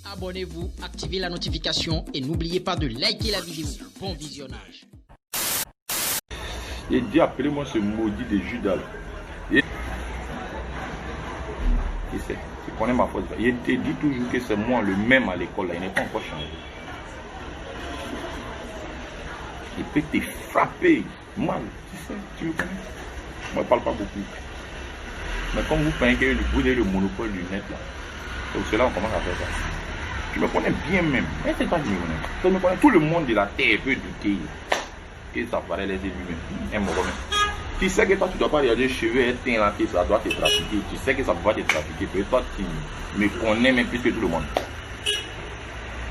Abonnez-vous, activez la notification et n'oubliez pas de liker la vidéo. Bon visionnage. Il dit appelez-moi ce maudit de Judas. Il sait, il connaît ma faute. Il te dit toujours que c'est moi le même à l'école. Il n'est pas encore changé. Il peut te frapper mal. Tu sais, tu le connais. Moi, je ne parle pas beaucoup. Mais comme vous pensez que vous avez le monopole du net là, donc c'est là on commence à faire ça. Tu me connais bien même. Mais c'est pas que tu me connais. Tu me connais. Tout le monde de la terre peut douter que ça paraît les élus. Tu sais que toi tu ne dois pas regarder les cheveux éteints là, que ça doit te trafiquer. Tu sais que ça va te trafiquer. Peut-être toi tu me connais même plus que tout le monde.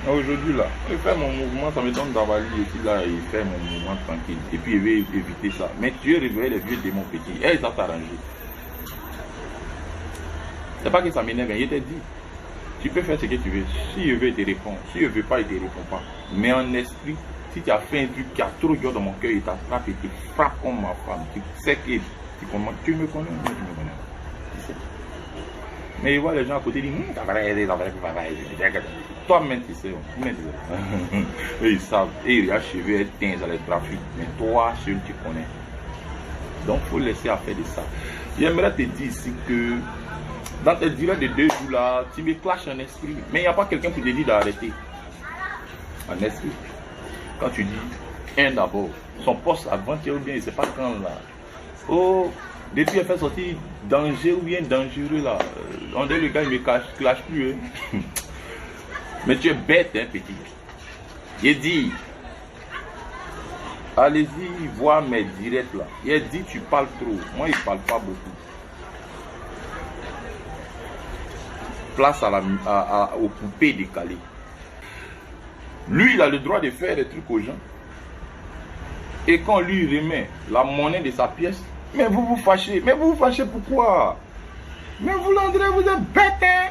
Aujourd'hui là, je fais mon mouvement, ça me donne d'avaler ici là, il fait mon mouvement tranquille. Et puis il veut éviter ça. Mais tu veux réveiller les vieux démons petits. Et ça t'arrange. C'est pas que ça m'énerve, il t'a dit. Tu peux faire ce que tu veux. Si je veux, il te répond. Si je ne veux pas, il ne te répond pas. Mais en esprit, si tu as fait un truc qui a trop dur dans mon cœur, il t'attrape et te frappe comme ma femme. Tu sais que tu me connais, moi tu me connais. Tu sais. Mais il voit les gens à côté, ils disent, toi-même tu sais. Et ils savent. Et ils ont cheveux éteints dans les trafics. Mais toi, seul tu connais. Donc il faut laisser faire de ça. J'aimerais te dire ici que dans tes durées de 2 jours là, tu me clashes en esprit. Mais il n'y a pas quelqu'un qui te dit d'arrêter. En esprit. Quand tu dis, un d'abord, son poste avant-hier ou bien, il ne sait pas quand là. Oh, depuis il fait sortir danger ou bien dangereux là. On dit le gars, il ne me clash plus. Hein. Mais tu es bête, hein, petit. Il dit, allez-y voir mes directs là. Il dit, tu parles trop. Moi, il ne parle pas beaucoup. Place aux poupées décalées. Lui, il a le droit de faire des trucs aux gens. Et quand lui remet la monnaie de sa pièce, mais vous vous fâchez. Mais vous vous fâchez pourquoi? Mais vous l'André, vous êtes bête, hein?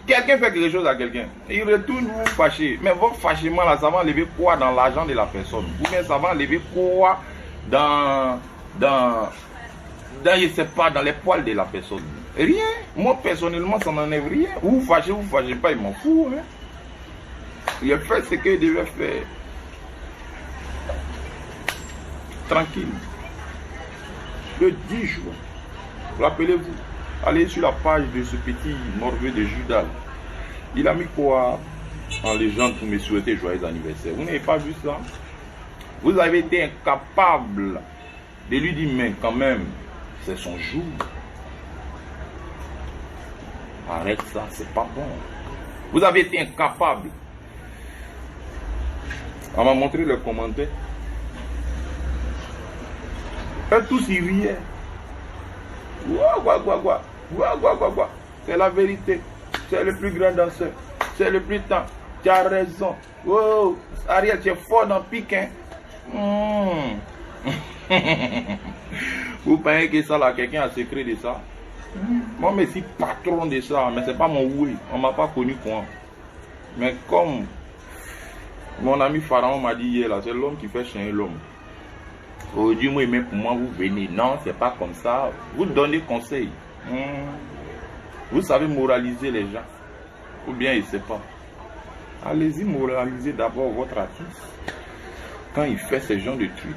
Quelqu'un fait quelque chose à quelqu'un. Il retourne, vous vous fâchez. Mais votre fâchement là, ça va enlever quoi dans l'argent de la personne? Ou bien ça va enlever quoi dans je sais pas, dans les poils de la personne? Rien. Moi, personnellement, ça n'enlève rien. Vous fâchez pas, il m'en fout. Hein. Il a fait ce qu'il devait faire. Tranquille. Le 10 juin, rappelez-vous, allez sur la page de ce petit morveux de Judas. Il a mis quoi en légende pour me souhaiter joyeux anniversaire? Vous n'avez pas vu ça? Vous avez été incapable de lui dire, mais quand même, c'est son jour. Arrête ça, c'est pas bon. Vous avez été incapable. On m'a montré le commentaire. Et tous ils riaient. C'est la vérité. C'est le plus grand danseur. C'est le plus temps. Tu as raison. Oh, Ariel, tu es fort dans le pic. Hein? Vous pensez que ça là, quelqu'un a secret de ça? Moi, je suis patron de ça, mais c'est pas mon oui. On m'a pas connu quoi. Mais comme mon ami Pharaon m'a dit hier, c'est l'homme qui fait changer l'homme. Aujourd'hui, moi, même pour moi, vous venez. Non, c'est pas comme ça. Vous donnez conseil. Vous savez moraliser les gens. Ou bien, il ne sait pas. Allez-y, moraliser d'abord votre artiste. Quand il fait ce genre de trucs.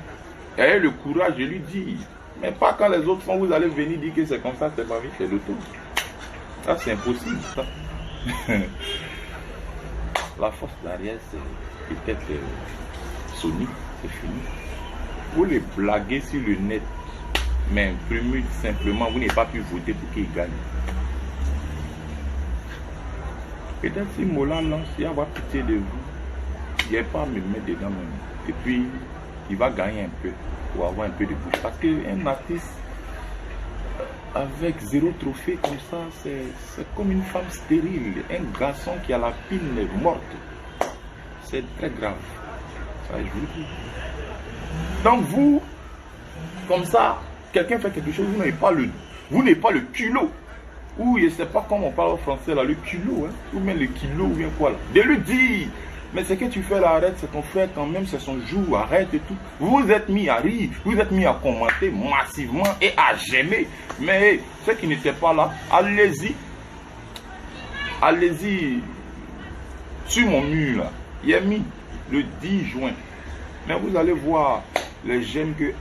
Ayez le courage de lui dire. Mais pas quand les autres font, vous allez venir dire que c'est comme ça, c'est ma vie, c'est le tout. Ça, c'est impossible, ça. La force d'Ariel, c'est peut-être Sony, c'est fini. Vous les blaguez sur le net, mais imprimez simplement, vous n'avez pas pu voter pour qu'il gagne. Peut-être si Molan lance, il va avoir pitié de vous. Il n'y a pas à me mettre dedans même. Et puis, il va gagner un peu. Pour avoir un peu de bouche. Parce qu'un artiste avec 0 trophée comme ça, c'est comme une femme stérile. Un garçon qui a la pile morte. C'est très grave. Ça, je vous le dis. Donc vous, comme ça, quelqu'un fait quelque chose, vous n'avez pas le culot. Ou je ne sais pas comment on parle en français là, le culot, hein, ou bien le kilo, ou bien quoi là. De lui dire. Mais ce que tu fais là, arrête, c'est ton frère quand même, c'est son jour, arrête et tout. Vous êtes mis à rire, vous êtes mis à commenter massivement et à j'aimer. Mais ceux qui n'étaient pas là, allez-y. Allez-y sur mon mur là. Il est mis le 10 juin. Mais vous allez voir les j'aime que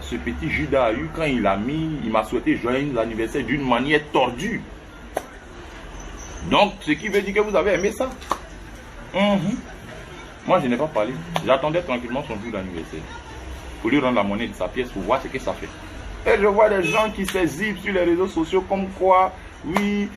ce petit Judas a eu quand il a mis, il m'a souhaité joyeux anniversaire d'une manière tordue. Donc, ce qui veut dire que vous avez aimé ça. Moi, je n'ai pas parlé. J'attendais tranquillement son jour d'anniversaire. Pour lui rendre la monnaie de sa pièce pour voir ce que ça fait. Et je vois des gens qui s'exhibent sur les réseaux sociaux comme quoi, oui,